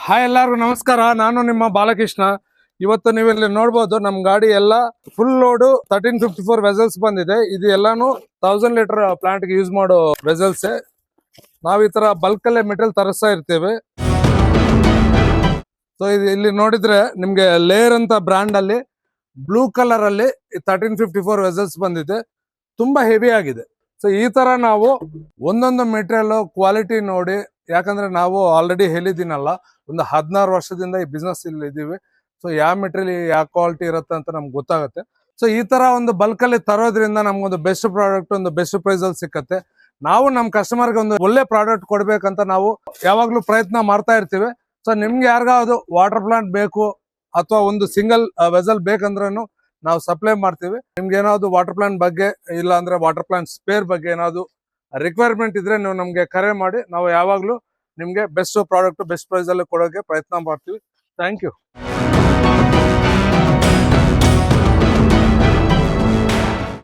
Hi ಎಲ್ಲರಿಗೂ ನಮಸ್ಕಾರ. ನಾನು ನಿಮ್ಮ ಬಾಲಕೃಷ್ಣ. ಇವತ್ತು ನೀವು ಇಲ್ಲಿ ನೋಡಬಹುದು ನಮ್ಮ ಗಾಡಿ ಎಲ್ಲ ಫುಲ್ ಲೋಡ್ 1354 ವೆಸಲ್ಸ್ ಬಂದಿದೆ. ಇದು ಎಲ್ಲಾನು 1000 ಲೀಟರ್ ಪ್ಲಾಂಟ್ ಗೆ ಯೂಸ್ ಮಾಡೋ ವೆಸಲ್ಸ್. ನಾವು ಈ ತರ ಬಲ್ಕ್ ಅಲ್ಲೇ ಮೆಟೀರಿಯಲ್ ತರಿಸ್ತಾ ಇರ್ತೇವೆ. ಸೊ ಇದು ಇಲ್ಲಿ ನೋಡಿದ್ರೆ ನಿಮ್ಗೆ ಲೇಯರ್ ಅಂತ ಬ್ರಾಂಡ್ ಅಲ್ಲಿ ಬ್ಲೂ ಕಲರ್ ಅಲ್ಲಿ 1354 ವೆಸಲ್ಸ್ ಬಂದಿದೆ. ತುಂಬಾ ಹೆವಿ ಆಗಿದೆ. ಸೊ ಈ ತರ ನಾವು ಒಂದೊಂದು ಮೆಟೀರಿಯಲ್ ಕ್ವಾಲಿಟಿ ನೋಡಿ, ಯಾಕಂದ್ರೆ ನಾವು ಆಲ್ರೆಡಿ ಹೇಳಿದ್ದೀನಲ್ಲ, ಒಂದು 16 ವರ್ಷದಿಂದ ಈ ಬಿಸ್ನೆಸ್ ಇಲ್ಲಿ ಇದೀವಿ. ಸೊ ಯಾವ ಮೆಟೀರಿಯಲ್ ಯಾವ ಕ್ವಾಲಿಟಿ ಇರುತ್ತೆ ಅಂತ ನಮ್ಗೆ ಗೊತ್ತಾಗುತ್ತೆ. ಸೊ ಈ ತರ ಒಂದು ಬಲ್ಕ್ ಅಲ್ಲಿ ತರೋದ್ರಿಂದ ನಮ್ಗೊಂದು ಬೆಸ್ಟ್ ಪ್ರಾಡಕ್ಟ್ ಒಂದು ಬೆಸ್ಟ್ ಪ್ರೈಸ್ ಅಲ್ಲಿ ಸಿಕ್ಕತ್ತೆ. ನಾವು ನಮ್ಮ ಕಸ್ಟಮರ್ಗೆ ಒಂದು ಒಳ್ಳೆ ಪ್ರಾಡಕ್ಟ್ ಕೊಡ್ಬೇಕಂತ ನಾವು ಯಾವಾಗ್ಲೂ ಪ್ರಯತ್ನ ಮಾಡ್ತಾ ಇರ್ತೀವಿ. ಸೊ ನಿಮ್ಗೆ ಯಾರಿಗಾದ್ರು ವಾಟರ್ ಪ್ಲಾಂಟ್ ಬೇಕು ಅಥವಾ ಒಂದು ಸಿಂಗಲ್ ವೆಸಲ್ ಬೇಕಂದ್ರೂ ನಾವು ಸಪ್ಲೈ ಮಾಡ್ತೀವಿ. ನಿಮ್ಗೆ ಏನಾದ್ರು ವಾಟರ್ ಪ್ಲಾಂಟ್ ಬಗ್ಗೆ ಇಲ್ಲ ಅಂದ್ರೆ ವಾಟರ್ ಪ್ಲಾಂಟ್ ಸ್ಪೇರ್ ಬಗ್ಗೆ ಏನಾದ್ರು ರಿಕ್ವೈರ್ಮೆಂಟ್ ಇದ್ರೆ ನೀವು ನಮ್ಗೆ ಕರೆ ಮಾಡಿ. ನಾವು ಯಾವಾಗ್ಲೂ ನಿಮ್ಗೆ ಬೆಸ್ಟ್ ಪ್ರಾಡಕ್ಟ್ ಬೆಸ್ಟ್ ಪ್ರೈಸ್ ಅಲ್ಲಿ ಕೊಡೋಕೆ ಪ್ರಯತ್ನ ಮಾಡ್ತೀವಿ. Thank you.